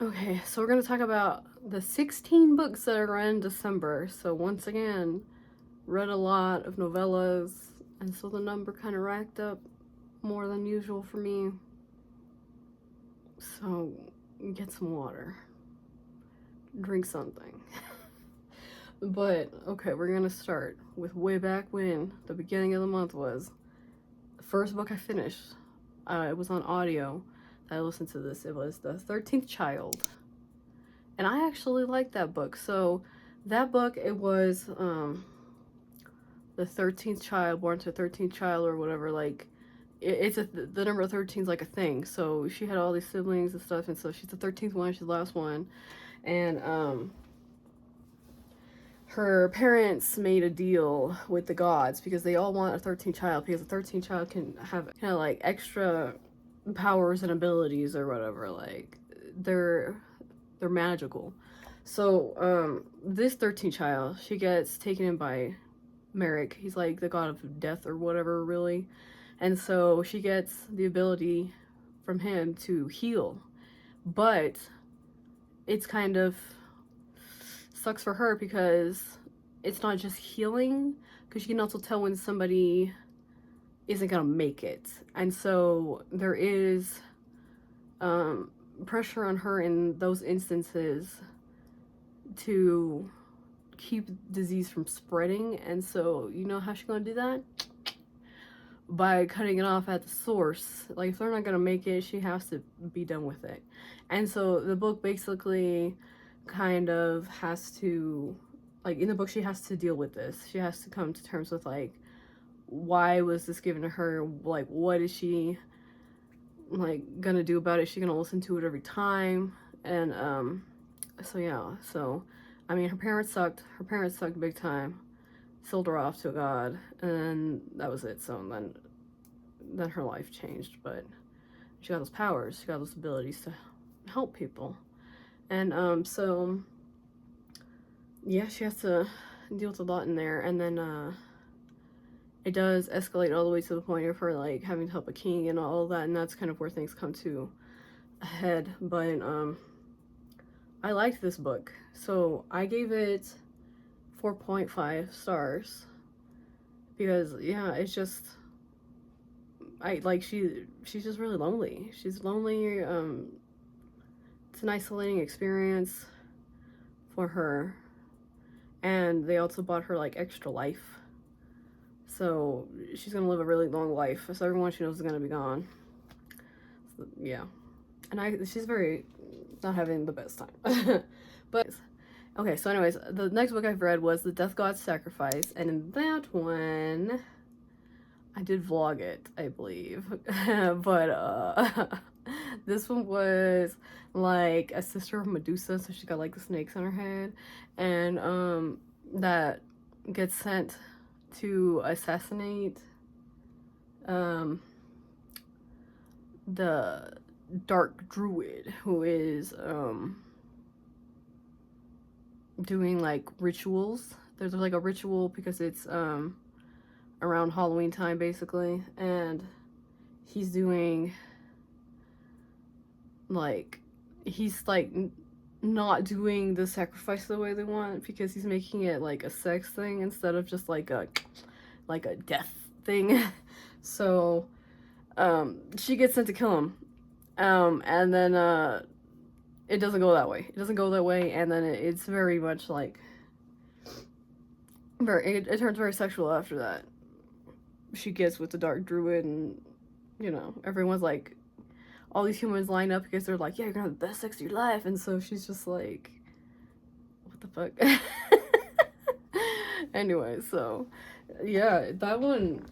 Okay, so we're gonna talk about the 16 books that I read in December. So once again, read a lot of novellas, and so the number kind of racked up more than usual for me. So get some water, drink something. But okay, we're gonna start with way back when the beginning of the month was. The first book I finished, it was on audio. I listened to this. It was The 13th Child. And I actually liked that book. So that book, it was the 13th child, born to 13th child or whatever. Like, the number 13 is like a thing. So she had all these siblings and stuff, and so she's the 13th one, she's the last one. And her parents made a deal with the gods because they all want a 13th child, because a 13th child can have kind of like extra powers and abilities or whatever. Like, they're magical. So this 13th child, she gets taken in by Merrick. He's like the god of death or whatever, really. And so she gets the ability from him to heal. But it's kind of sucks for her because it's not just healing, because she can also tell when somebody isn't gonna make it. And so there is pressure on her in those instances to keep disease from spreading. And so, you know how she's gonna do that? By cutting it off at the source. Like, if they're not gonna make it, she has to be done with it. And so the book basically kind of has to, like, in the book, she has to deal with this. She has to come to terms with, like, why was this given to her? Like, what is she, like, gonna do about it? Is she gonna listen to it every time? And so yeah, so I mean, her parents sucked. Her parents sucked big time. Sold her off to a god, and that was it. So then her life changed, but she got those powers. She got those abilities to help people, and so yeah, she has to deal with a lot in there, and then it does escalate all the way to the point of her like having to help a king and all of that, and that's kind of where things come to a head. But I liked this book, so I gave it 4.5 stars because yeah, it's just I like she's just really lonely. She's lonely. It's an isolating experience for her, and they also bought her like extra life, so she's gonna live a really long life. So everyone she knows is gonna be gone. So, yeah, and she's very not having the best time. But okay, so anyways, the next book I've read was The Death God's Sacrifice, and in that one, I did vlog it, I believe. But this one was like a sister of Medusa, so she got like the snakes on her head, and that gets sent to assassinate um the dark druid who is doing like rituals. There's like a ritual because it's around Halloween time basically, and he's doing like he's like not doing the sacrifice the way they want because he's making it like a sex thing instead of just like a death thing. So she gets sent to kill him, and then it doesn't go that way. It doesn't go that way, and then it's very much like it turns very sexual after that. She gets with the dark druid, and you know everyone's like, all these humans line up because they're like, yeah, you're gonna have the best sex of your life, and so she's just like, what the fuck. Anyway, so yeah, that one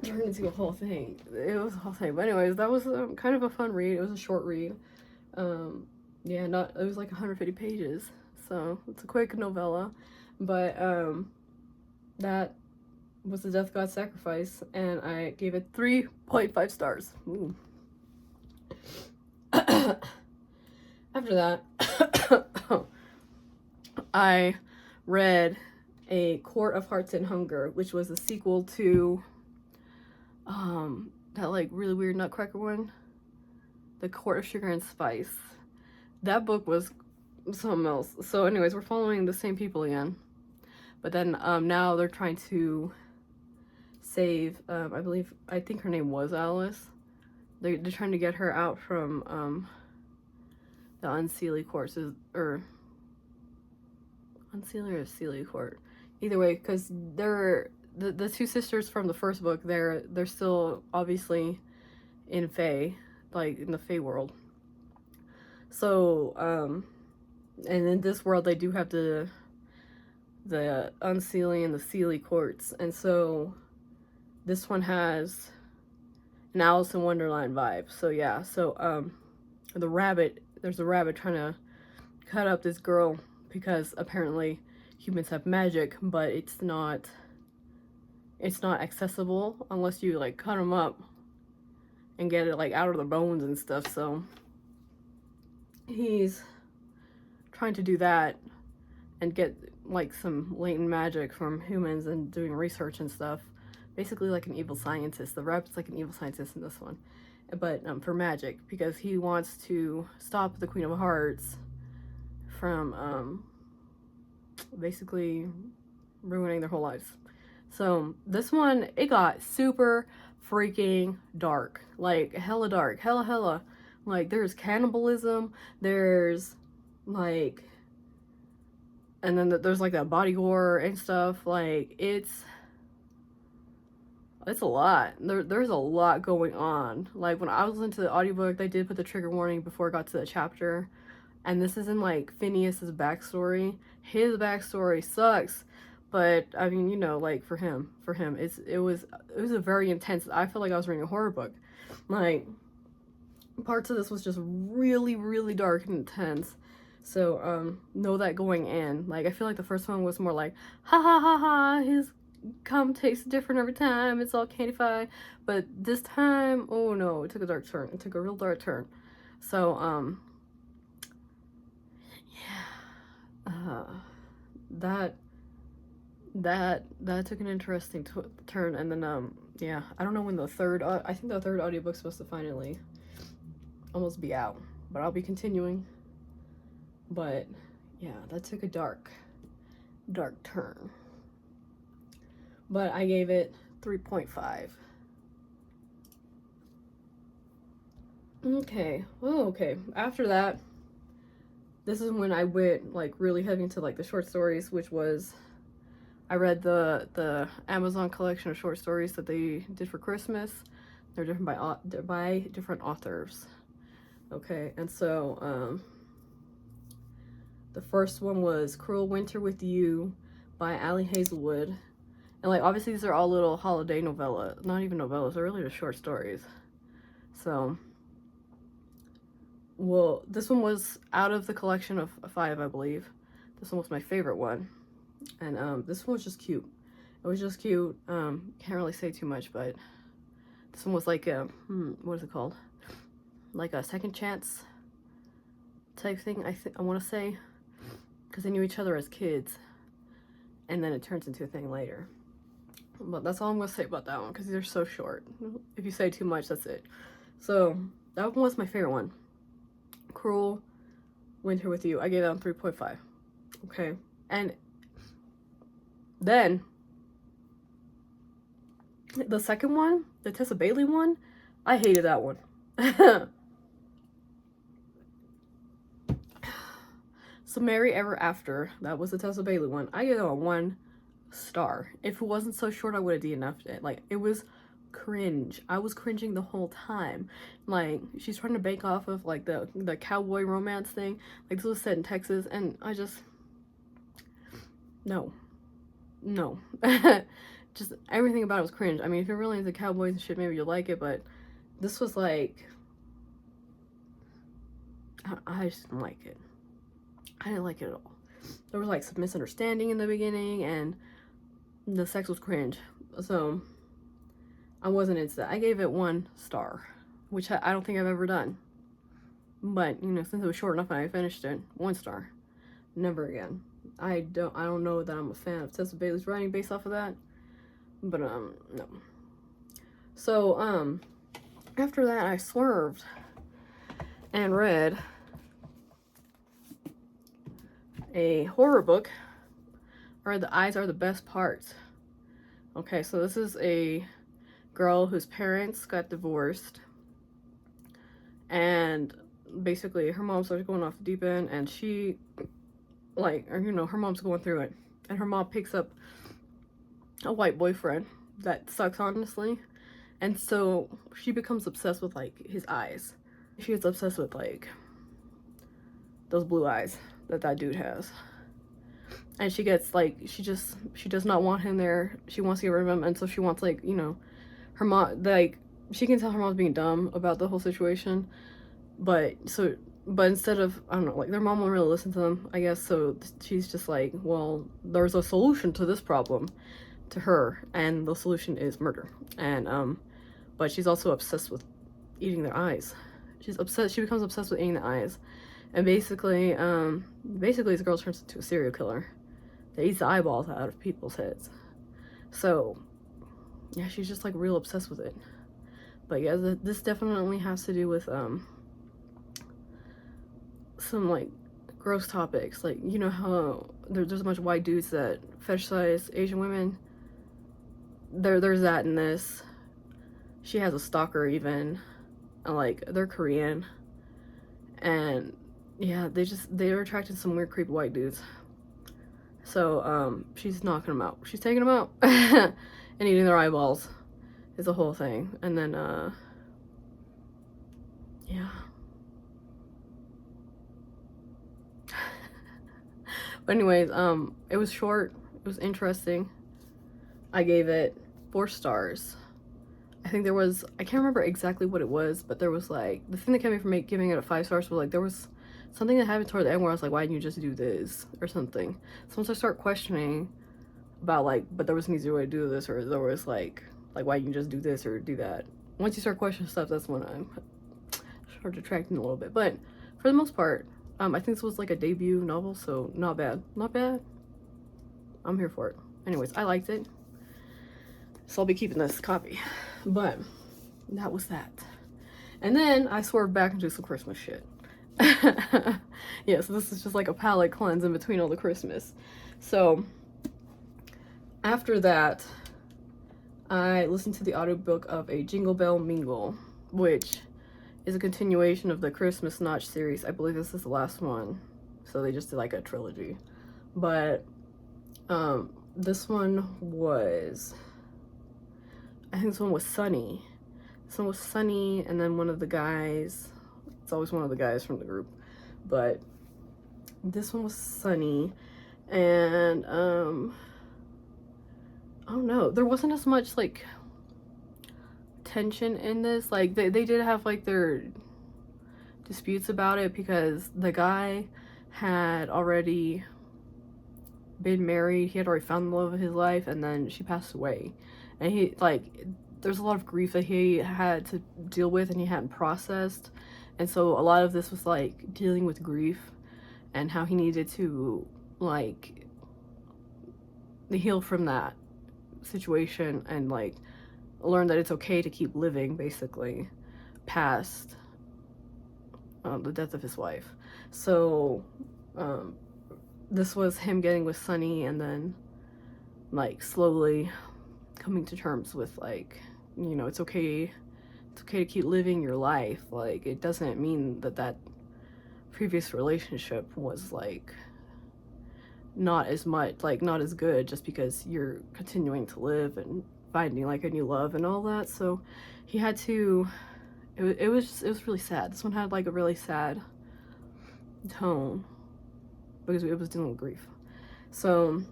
turned into a whole thing. It was a whole thing, but anyways, that was kind of a fun read. It was a short read. Yeah, not it was like 150 pages, so it's a quick novella, but that was The Death God Sacrifice, and I gave it 3.5 stars. Ooh. After that, I read A Court of Hearts and Hunger, which was a sequel to that like really weird Nutcracker one, The Court of Sugar and Spice. that book was something else. So anyways, we're following the same people again. But then now they're trying to save, I think her name was Alice. They're trying to get her out from the Unseelie courses, or Unseelie or Seelie court. Either way, because they're the two sisters from the first book. They're still obviously in Fae, like in the Fae world. So and in this world they do have the Unseelie and the Seelie courts, and so this one has an Alice in Wonderland vibe. So yeah, so there's a rabbit trying to cut up this girl because apparently humans have magic, but it's not accessible unless you like cut them up and get it like out of the bones and stuff. So he's trying to do that and get like some latent magic from humans and doing research and stuff. Basically like an evil scientist. The rabbit's like an evil scientist in this one, but for magic, because he wants to stop the Queen of Hearts from basically ruining their whole lives. So this one, it got super freaking dark, like hella dark, hella. Like there's cannibalism, there's like, and then there's like that body gore and stuff. Like it's a lot. There's a lot going on. Like when I was listening to the audiobook, they did put the trigger warning before it got to the chapter. And this isn't like Phineas's backstory. His backstory sucks, but I mean, you know, like for him, it was a very intense. I felt like I was reading a horror book. Like parts of this was just really dark and intense. So know that going in. Like I feel like the first one was more like ha ha ha ha, his cum tastes different every time, it's all candified. But this time, oh no, it took a dark turn. It took a real dark turn. So that took an interesting turn. And then yeah, I don't know when the third I think the third audiobook's supposed to finally almost be out, but I'll be continuing. But yeah, that took a dark turn, but I gave it 3.5. Okay, well, okay, after that, this is when I went like really heavy into like the short stories, which was, I read the Amazon collection of short stories that they did for Christmas. They're different by different authors. Okay, and so the first one was Cruel Winter with You by Allie Hazelwood. And like obviously these are all little holiday novellas, not even novellas, they're really just short stories. So well, this one was out of the collection of 5, I believe. This one was my favorite one. And this one was just cute. It was just cute. Can't really say too much, but this one was like a what is it called? Like a second chance type thing, I want to say, because they knew each other as kids, and then it turns into a thing later. But that's all I'm gonna say about that one, because they're so short. If you say too much, that's it. So that one was my favorite one. Cruel Winter with You. I gave that 3.5. Okay, and then the second one, the Tessa Bailey one, I hated that one. So Merry Ever After, that was the Tessa Bailey one. I gave it a 1 star. If it wasn't so short, I would have DNF'd it. Like, it was cringe. I was cringing the whole time. Like, she's trying to bank off of like the cowboy romance thing. Like, this was set in Texas, and I just, no. Just everything about it was cringe. I mean, if you're really into cowboys and shit, maybe you'll like it, but this was like, I just didn't like it. I didn't like it at all. There was like some misunderstanding in the beginning, and the sex was cringe. So I wasn't into that. I gave it 1 star, which I don't think I've ever done. But, you know, since it was short enough and I finished it, 1 star. Never again. I don't know that I'm a fan of Tessa Bailey's writing based off of that. But no. So after that I swerved and read a horror book, or The Eyes Are the Best Part. Okay, so this is a girl whose parents got divorced, and basically her mom starts going off the deep end, and she, like, or, you know, her mom's going through it, and her mom picks up a white boyfriend that sucks, honestly, and so she becomes obsessed with, like, his eyes. She gets obsessed with, like, those blue eyes that dude has. And she gets, like, she does not want him there. She wants to get rid of him, and so she wants, like, you know, her mom, like, she can tell her mom's being dumb about the whole situation, but instead of, I don't know, like, their mom won't really listen to them, I guess, so she's just like, well, there's a solution to this problem to her, and the solution is murder. And but she's also obsessed with eating their eyes. She becomes obsessed with eating the eyes, and basically this girl turns into a serial killer that eats the eyeballs out of people's heads. So yeah, she's just, like, real obsessed with it. But yeah, this definitely has to do with some, like, gross topics, like, you know how there's a bunch of white dudes that fetishize Asian women. There's that in this. She has a stalker even, and, like, they're Korean, and yeah, they're attracting some weird creepy white dudes. So she's knocking them out. She's taking them out and eating their eyeballs is the whole thing. And then yeah. But anyways, it was short, it was interesting. I gave it 4 stars. I think there was, I can't remember exactly what it was, but there was, like, the thing that kept me from giving it a 5 stars was, like, there was something that happened toward the end where I was like, why didn't you just do this or something? So once I start questioning about, like, but there was an easier way to do this, or there was like why didn't you just do this or do that? Once you start questioning stuff, that's when I'm start detracting a little bit. But for the most part, I think this was, like, a debut novel, so not bad. Not bad. I'm here for it. Anyways, I liked it, so I'll be keeping this copy. But that was that. And then I swerved back into some Christmas shit. Yeah, so this is just like a palate cleanse in between all the Christmas. So after that, I listened to the audiobook of A Jingle Bell Mingle, which is a continuation of the Christmas Notch series. I believe this is the last one, so they just did, like, a trilogy. But this one was, I think this one was Sunny. This one was Sunny, and then one of the guys, it's always one of the guys from the group, but this one was Sunny. And I don't know, there wasn't as much, like, tension in this. Like, they did have, like, their disputes about it, because the guy had already been married, he had already found the love of his life, and then she passed away, and he, like, there's a lot of grief that he had to deal with and he hadn't processed, and so a lot of this was, like, dealing with grief and how he needed to, like, heal from that situation and, like, learn that it's okay to keep living, basically, past the death of his wife. So this was him getting with Sunny, and then, like, slowly coming to terms with, like, you know, it's okay to keep living your life. Like, it doesn't mean that previous relationship was, like, not as much, like, not as good just because you're continuing to live and finding, like, a new love and all that. So he had to, it was really sad. This one had, like, a really sad tone because it was dealing with grief. So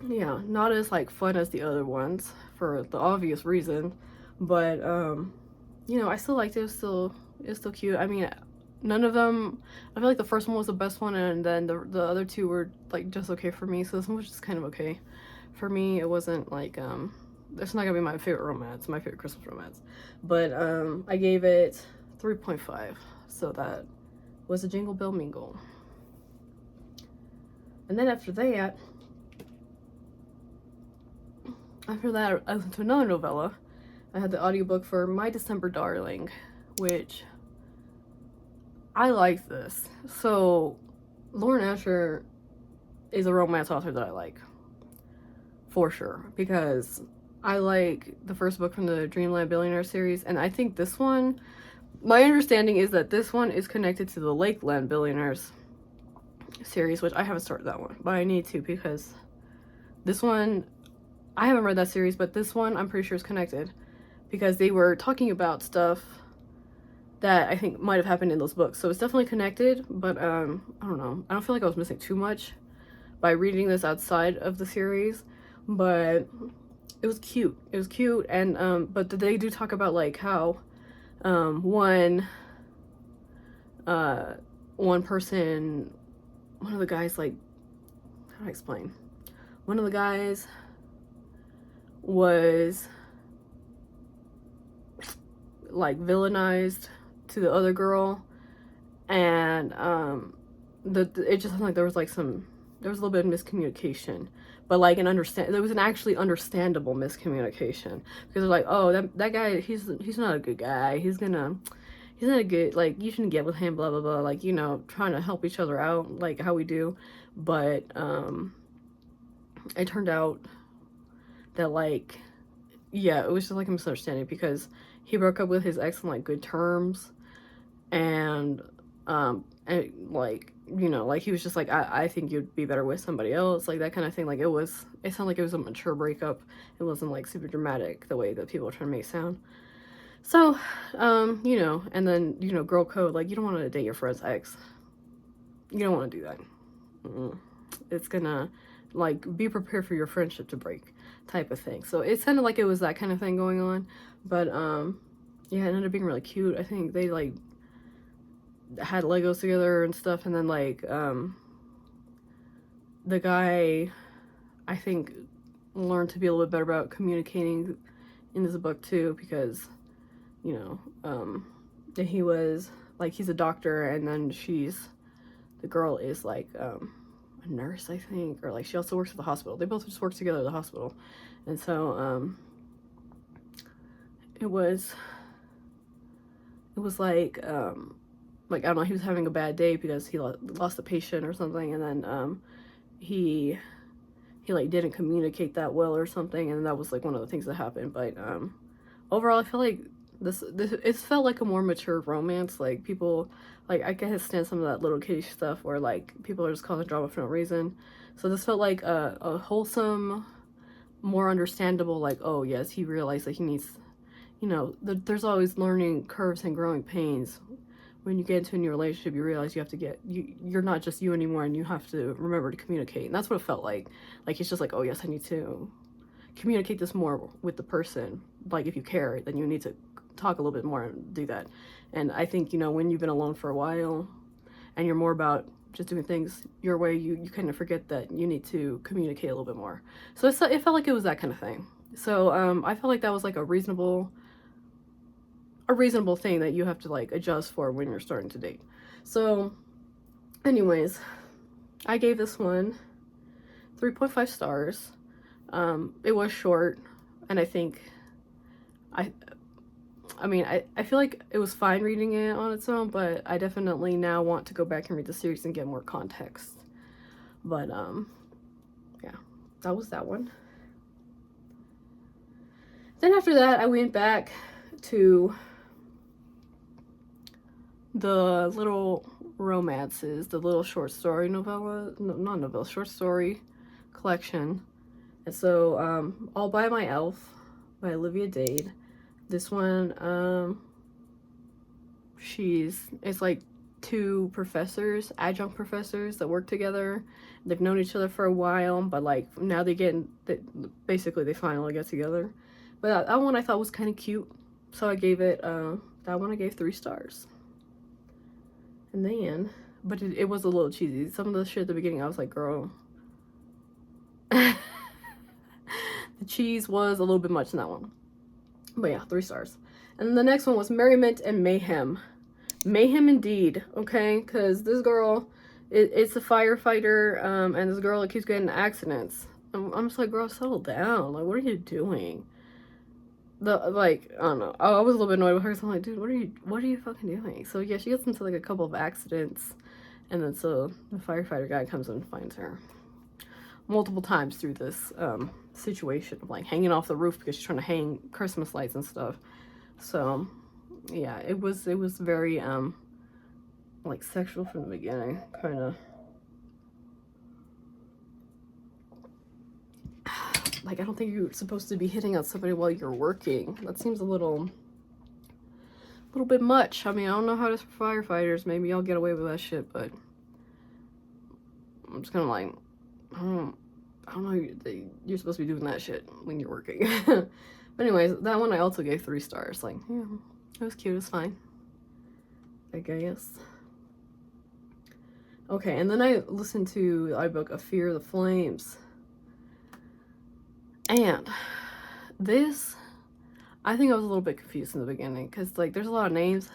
yeah, not as, like, fun as the other ones for the obvious reason, but you know, I still liked it. It's still cute. I mean, none of them, I feel like the first one was the best one, and then the other two were, like, just okay for me. So this one was just kind of okay for me. It wasn't, like, it's not gonna be my favorite romance, my favorite Christmas romance, but I gave it 3.5. So that was A Jingle Bell Mingle. And then after that I listened to another novella. I had the audiobook for My December Darling, which I like this. So Lauren Asher is a romance author that I like, for sure, because I like the first book from the Dreamland Billionaire series, and I think this one, my understanding is that this one is connected to the Lakeland Billionaires series, which I haven't started that one, but I need to, because this one, I haven't read that series, but this one I'm pretty sure is connected, because they were talking about stuff that I think might have happened in those books. So it's definitely connected, but I don't know. I don't feel like I was missing too much by reading this outside of the series, but it was cute. It was cute, and but they do talk about like how one person, one of the guys, like, how do I explain? One of the guys was like villainized to the other girl, and it just seemed like there was a little bit of miscommunication, but like there was an actually understandable miscommunication, because they're like, oh, that guy, he's not a good guy, he's not a good, like, you shouldn't get with him, blah blah blah, like, you know, trying to help each other out like how we do, but it turned out that, like, yeah, it was just like a misunderstanding, because he broke up with his ex on like good terms, and like, you know, like he was just like, I think you'd be better with somebody else, like that kind of thing. Like it sounded like it was a mature breakup. It wasn't like super dramatic the way that people are trying to make it sound. So you know, and then, you know, girl code, like, you don't want to date your friend's ex. You don't want to do that. It's gonna, like, be prepared for your friendship to break type of thing. So it sounded like it was that kind of thing going on, but yeah, it ended up being really cute. I think they like had Legos together and stuff, and then like the guy, I think, learned to be a little bit better about communicating in this book too, because, you know, he was like, he's a doctor, and then the girl is like a nurse, I think, or like she also works at the hospital. They both just work together at the hospital, and so it was like I don't know, he was having a bad day because he lost a patient or something, and then he like didn't communicate that well or something, and that was like one of the things that happened. But overall, I feel like this it felt like a more mature romance. Like, people, like, I can't stand some of that little kitty stuff where like people are just causing drama for no reason. So this felt like a wholesome, more understandable, like, oh yes, he realized that he needs, you know, there's always learning curves and growing pains. When you get into a new relationship, you realize you have to you're not just you anymore, and you have to remember to communicate. And that's what it felt like. Like, he's just like, oh yes, I need to communicate this more with the person. Like, if you care, then you need to talk a little bit more and do that. And I think, you know, when you've been alone for a while and you're more about just doing things your way, you kind of forget that you need to communicate a little bit more. So it felt like it was that kind of thing. So I felt like that was like a reasonable thing that you have to like adjust for when you're starting to date. So anyways, I gave this one 3.5 stars. It was short, and I think I mean, I feel like it was fine reading it on its own, but I definitely now want to go back and read the series and get more context. But yeah, that was that one. Then after that, I went back to the little romances, the little short story novella, no, not novella, short story collection. And so All by My Elf by Olivia Dade. This one, it's like two professors, adjunct professors that work together. They've known each other for a while, but like now basically they finally get together. But that one I thought was kind of cute, so I gave it, that one I gave 3 stars. And then, but it was a little cheesy. Some of the shit at the beginning, I was like, girl. The cheese was a little bit much in that one. But yeah, 3 stars. And the next one was Merriment and Mayhem. Mayhem indeed, okay? Because this girl, it's a firefighter, and this girl keeps getting accidents. I'm just like, girl, settle down. Like, what are you doing? Like, I don't know. I was a little bit annoyed with her, so I'm like, dude, what are you fucking doing? So yeah, she gets into like a couple of accidents, and then so the firefighter guy comes and finds her. multiple times through this situation of like hanging off the roof because she's trying to hang Christmas lights and stuff. So yeah, it was very like sexual from the beginning, kind of. Like, I don't think you're supposed to be hitting on somebody while you're working. That seems a little bit much. I mean, I don't know how it is for firefighters. Maybe I'll get away with that shit, but I'm just kind of like, I don't know, you're supposed to be doing that shit when you're working. But anyways, that one I also gave 3 stars. Like, yeah, it was cute, it's fine, I guess. Okay, and then I listened to the audiobook of Fear of the Flames. And this, I think I was a little bit confused in the beginning, because, like, there's a lot of names,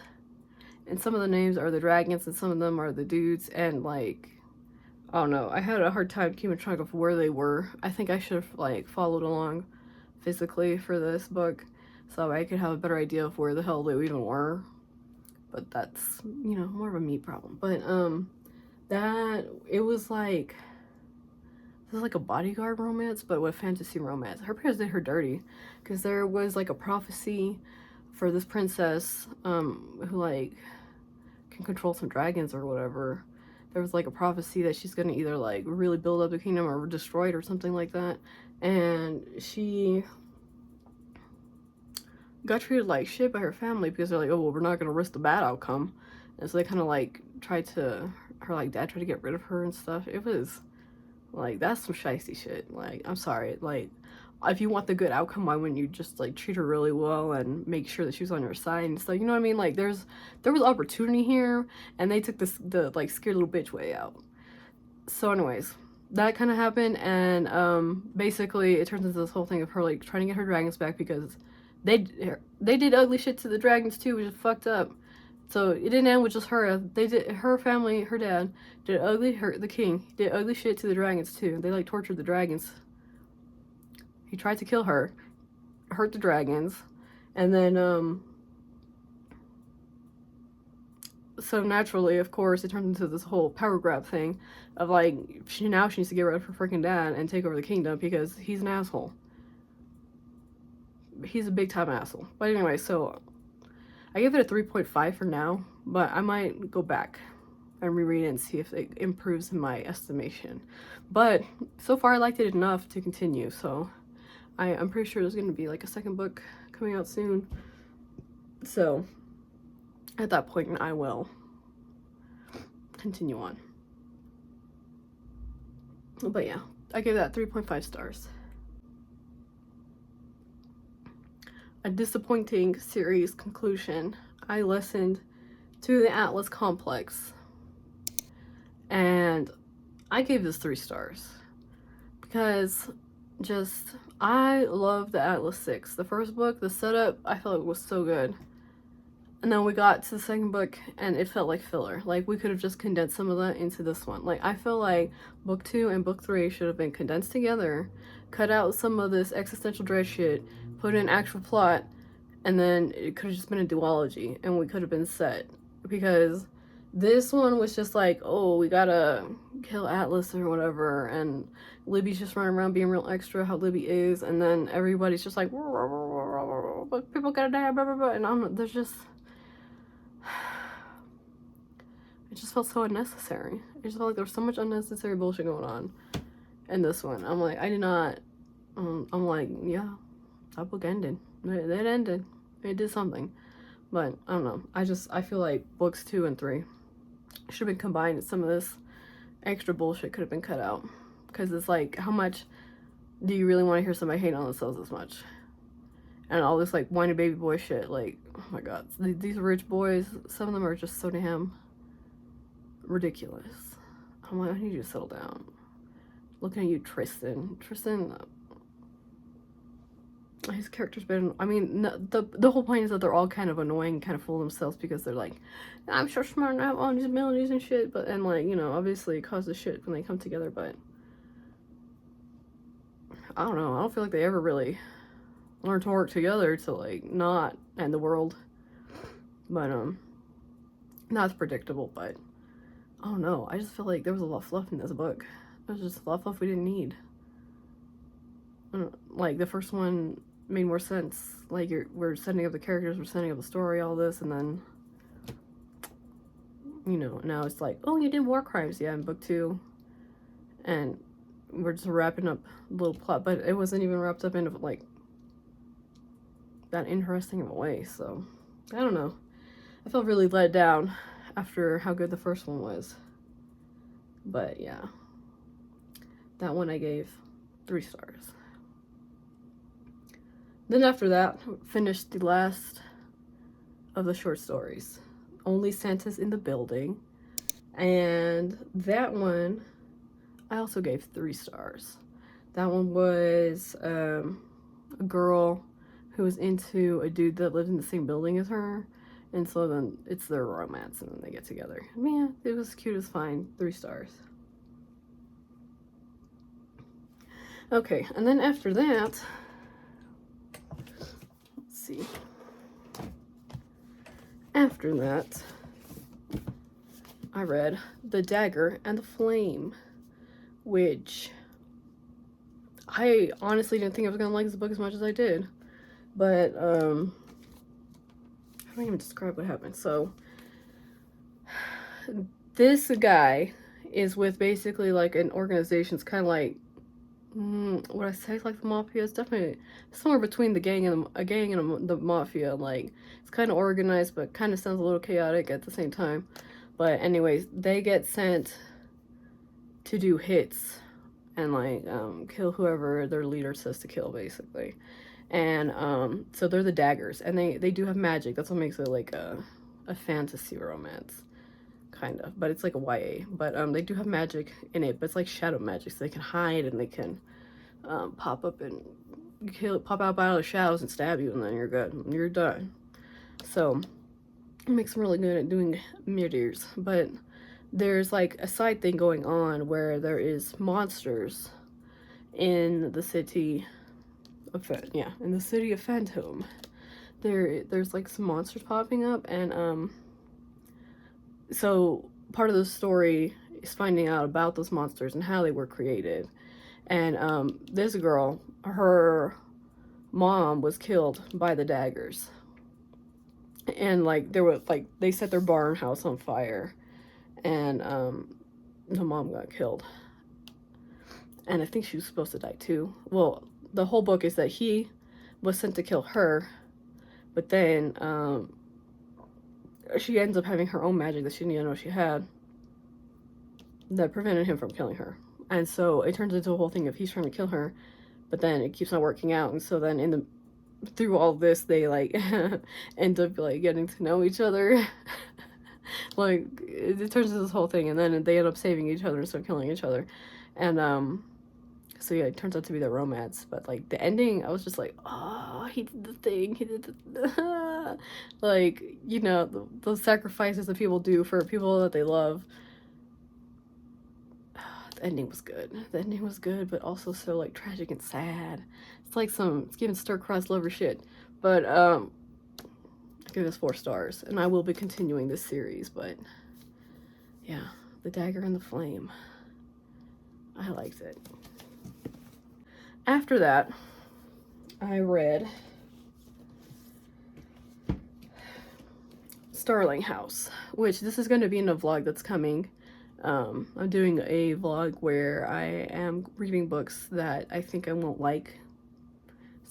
and some of the names are the dragons, and some of them are the dudes, and, like, I don't know, I had a hard time keeping track of where they were. I think I should have, like, followed along physically for this book, so I could have a better idea of where the hell they even were. But that's, you know, more of a me problem. But, it was like, this is like a bodyguard romance, but with fantasy romance. Her parents did her dirty, because there was like a prophecy for this princess, who like can control some dragons or whatever. There was like a prophecy that she's gonna either like really build up the kingdom or destroy it or something like that. And she got treated like shit by her family because they're like, oh, well, we're not gonna risk the bad outcome. And so they kind of like tried to, her like dad tried to get rid of her and stuff. It was like, that's some shiesty shit. Like, I'm sorry, like, if you want the good outcome, why wouldn't you just like treat her really well and make sure that she was on your side and stuff? You know what I mean? Like, there was opportunity here, and they took the like scared little bitch way out. So anyways, that kind of happened, and basically it turns into this whole thing of her like trying to get her dragons back, because they did ugly shit to the dragons too, which is fucked up. So it didn't end with just her. They did, her family, her dad did the king did ugly shit to the dragons too. They like tortured the dragons. He tried to kill her, hurt the dragons, and then so naturally, of course, it turned into this whole power grab thing of like, she needs to get rid of her freaking dad and take over the kingdom because he's an asshole. He's a big time asshole. But anyway, so I gave it a 3.5 for now, but I might go back and reread it and see if it improves in my estimation. But so far I liked it enough to continue, so I'm pretty sure there's going to be like a second book coming out soon. So at that point I will continue on. But yeah, I gave that 3.5 stars. A disappointing series conclusion. I listened to the Atlas Complex, and I gave this 3 stars because I love the Atlas 6. The first book, the setup, I felt it was so good. And then we got to the second book and it felt like filler. Like, we could have just condensed some of that into this one. Like, I feel like book 2 and book 3 should have been condensed together, cut out some of this existential dread shit, put in actual plot, and then it could have just been a duology and we could have been set. Because this one was just like, oh, we gotta kill Atlas or whatever, and Libby's just running around being real extra, how Libby is, and then everybody's just like, but people gotta die, blah, blah, blah, and there's just, it just felt so unnecessary. It just felt like there was so much unnecessary bullshit going on in this one. I'm like, I did not, I'm like, yeah, that book ended. It ended. It did something. But, I don't know. I feel like books 2 and 3 should have been combined. Some of this extra bullshit could have been cut out. Because it's like, how much do you really want to hear somebody hate on themselves this much? And all this, like, whiny baby boy shit. Like, oh my god. These rich boys, some of them are just so damn ridiculous. I'm like, I need you to settle down. Looking at you, Tristan. Tristan, his character's been, I mean, the whole point is that they're all kind of annoying, kind of full of themselves, because they're like, I'm so smart and I have all these abilities and shit, but, and like, you know, obviously it causes shit when they come together, but I don't know, I don't feel like they ever really learn to work together to, like, not end the world. But that's predictable. But I don't know, I just feel like there was a lot of fluff in this book It was just fluff we didn't need. Like, the first one made more sense. Like, we're setting up the characters, we're setting up the story, all this, and then, you know, now it's like, oh, you did war crimes, yeah, in book 2. And we're just wrapping up a little plot, but it wasn't even wrapped up in, like, that interesting of a way, so, I don't know. I felt really let down after how good the first one was. But, yeah. That one I gave 3 stars. Then after that, finished the last of the short stories. Only Santa's in the Building. And that one, I also gave 3 stars. That one was a girl who was into a dude that lived in the same building as her. And so then it's their romance and then they get together. Man, it was cute as fine. 3 stars. Okay, and then after that, let's see. After that, I read The Dagger and the Flame, which I honestly didn't think I was gonna like this book as much as I did. But, I don't even describe what happened. So, this guy is with basically like an organization. It's kind of like, what I say, like the mafia. It's definitely somewhere between the gang and the mafia. Like, it's kind of organized, but kind of sounds a little chaotic at the same time. But anyways, they get sent to do hits and like kill whoever their leader says to kill, basically. And so they're the Daggers, and they do have magic. That's what makes it like a fantasy romance, kind of. But it's like a YA. But they do have magic in it, but it's like shadow magic, so they can hide and they can pop up and pop out of the shadows and stab you, and then you're good. You're done. So it makes them really good at doing murders. But there's like a side thing going on where there is monsters in the city of Phantom. There's like some monsters popping up, and so part of the story is finding out about those monsters and how they were created. And this girl, her mom was killed by the Daggers, and like they set their barn house on fire, and the mom got killed, and I think she was supposed to die too. Well, the whole book is that he was sent to kill her, but then she ends up having her own magic that she didn't even know she had that prevented him from killing her. And so it turns into a whole thing of he's trying to kill her, but then it keeps not working out. And so then through all this, they like end up like getting to know each other. Like it turns into this whole thing, and then they end up saving each other instead of killing each other. And so yeah, it turns out to be their romance. But like the ending, I was just like, oh, he did the thing, he did the like, you know, those sacrifices that people do for people that they love. The ending was good. The ending was good, but also so like tragic and sad. It's like it's giving stir-crossed lover shit. But I give this 4 stars, and I will be continuing this series. But yeah, The Dagger and the Flame, I liked it. After that, I read Starling House, which this is going to be in a vlog that's coming. I'm doing a vlog where I am reading books that I think I won't like,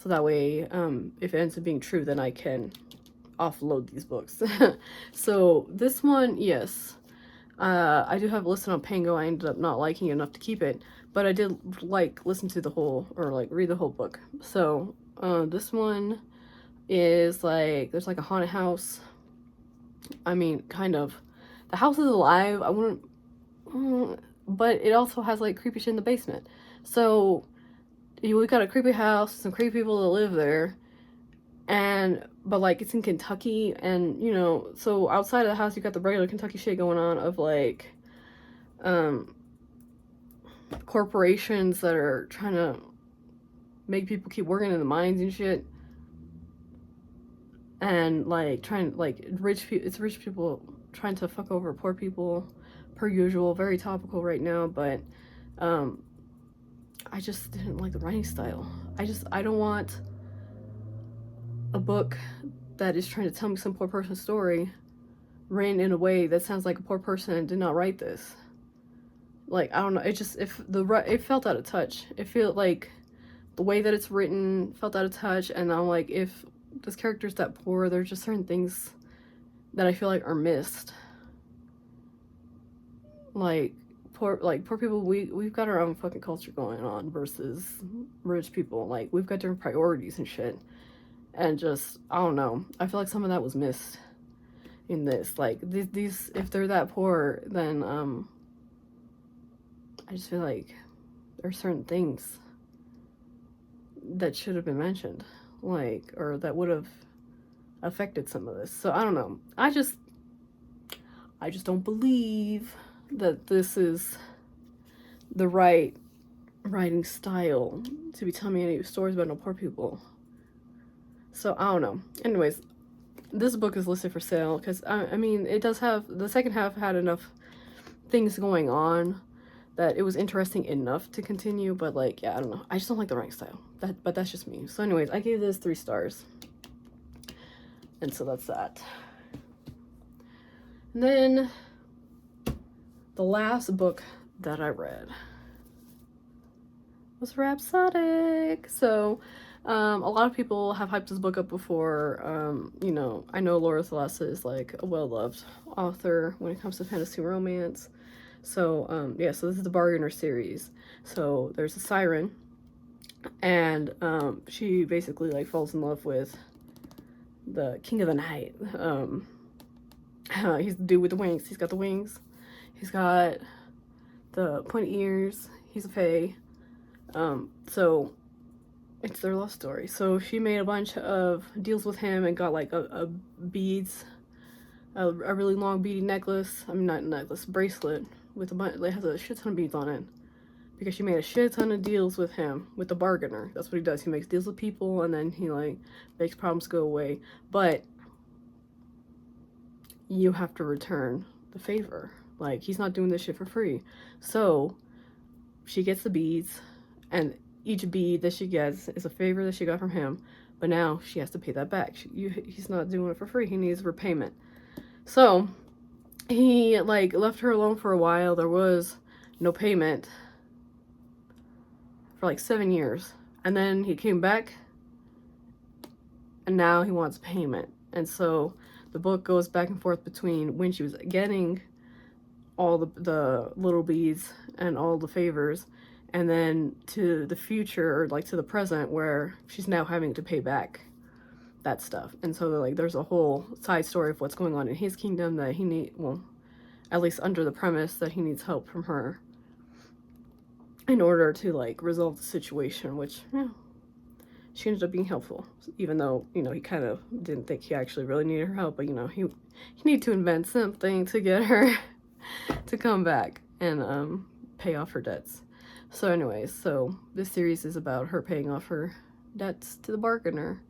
so that way if it ends up being true, then I can offload these books. So this one, yes, I do have it listed on Pango. I ended up not liking it enough to keep it, but I did listen to the whole, or like read the whole book. So this one is like, there's like a haunted house. I mean, kind of. The house is alive. I wouldn't, but it also has like creepy shit in the basement. So you got a creepy house, some creepy people that live there, but like it's in Kentucky, and you know, so outside of the house you got the regular Kentucky shit going on of like corporations that are trying to make people keep working in the mines and shit, and like it's rich people trying to fuck over poor people, per usual. Very topical right now. But I just didn't like the writing style. I don't want a book that is trying to tell me some poor person's story written in a way that sounds like a poor person did not write this. Like, I don't know, it just, it felt out of touch. It felt like the way that it's written felt out of touch, and I'm like, if this character's that poor, there's just certain things that I feel like are missed. Like poor people, we've got our own fucking culture going on versus rich people. Like, we've got different priorities and shit. And just, I don't know, I feel like some of that was missed in this. Like, these if they're that poor, then I just feel like there are certain things that should have been mentioned, like, or that would have affected some of this. So I don't know. I just don't believe that this is the right writing style to be telling me any stories about no poor people. So I don't know. Anyways, this book is listed for sale because I mean, it does have, the second half had enough things going on that it was interesting enough to continue, but like, yeah, I don't know. I just don't like the writing style. But that's just me. So anyways, I gave this 3 stars. And so that's that. And then the last book that I read was Rhapsodic. So a lot of people have hyped this book up before. You know, I know Laura Thalassa is like a well-loved author when it comes to fantasy romance. So yeah, so this is the Bargainer series. So there's a siren, and she basically like falls in love with the king of the night. He's the dude with the wings. He's got the wings. He's got the pointy ears. He's a fae. So it's their love story. So she made a bunch of deals with him and got like a beads, a really long beady necklace. I mean, not necklace, bracelet with a bunch. It has a shit ton of beads on it because she made a shit ton of deals with him, with the bargainer. That's what he does. He makes deals with people and then he like makes problems go away. But you have to return the favor. Like, he's not doing this shit for free. So she gets the beads, and each bead that she gets is a favor that she got from him, but now she has to pay that back. He's not doing it for free. He needs repayment. So he like left her alone for a while. There was no payment for like 7 years, and then he came back, and now he wants payment. And so the book goes back and forth between when she was getting all the little beads and all the favors, and then to the future, or like to the present, where she's now having to pay back that stuff. And so like there's a whole side story of what's going on in his kingdom that he well, at least under the premise that he needs help from her in order to like resolve the situation, which, yeah, she ended up being helpful, even though, you know, he kind of didn't think he actually really needed her help, but, you know, he needed to invent something to get her to come back and pay off her debts. So anyways, so this series is about her paying off her debts to the bargainer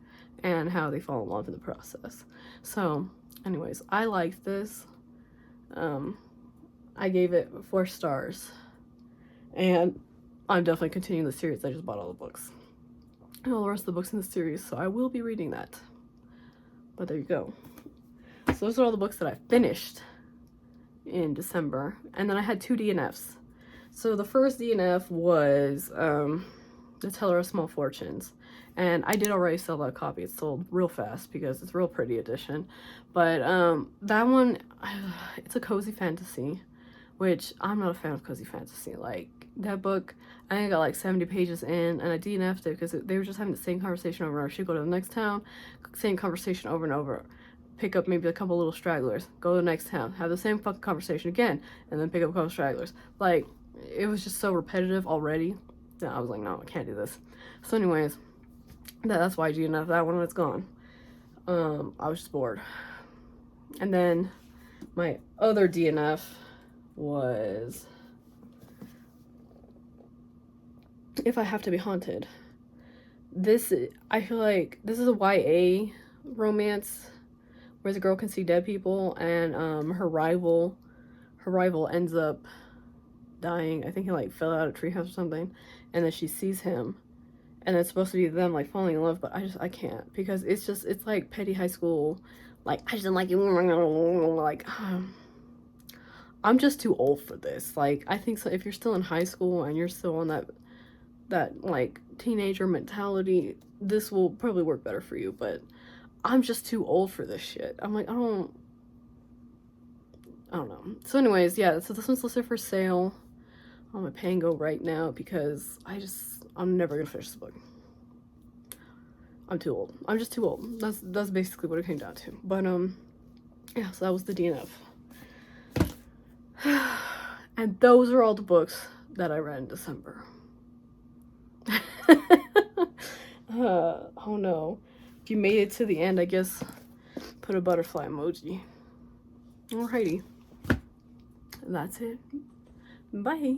and how they fall in love in the process. So anyways, I liked this. I gave it 4 stars, and I'm definitely continuing the series. I just bought all the books, all the rest of the books in the series, so I will be reading that. But there you go. So those are all the books that I finished in December. And then I had 2 DNFs. So the first DNF was The Teller of Small Fortunes. And I did already sell that copy. It sold real fast because it's a real pretty edition. But that one, it's a cozy fantasy, which I'm not a fan of cozy fantasy. Like, that book, I think I got like 70 pages in, and I DNF'd it because they were just having the same conversation over and over. She'd go to the next town, same conversation over and over. Pick up maybe a couple little stragglers, go to the next town, have the same fucking conversation again, and then pick up a couple stragglers. Like, it was just so repetitive already that I was like, no, I can't do this. So anyways, that's why I DNF'd that one when it's gone. I was just bored. And then my other DNF was If I Have to Be Haunted. This, I feel like this is a YA romance where the girl can see dead people, and her rival ends up dying. I think he like fell out of a treehouse or something, and then she sees him, and it's supposed to be them like falling in love, but I can't, because it's like petty high school, like I just didn't like you, like I'm just too old for this. Like I think so if you're still in high school and you're still on that like teenager mentality, this will probably work better for you, but I'm just too old for this shit. I'm like, I don't know. So anyways, yeah, so this one's listed for sale on my Pango right now because I'm never gonna finish this book. I'm too old. I'm just too old. That's basically what it came down to. But yeah, so that was the DNF. And those are all the books that I read in December. Oh no. If you made it to the end, I guess put a butterfly emoji. Alrighty. That's it. Bye.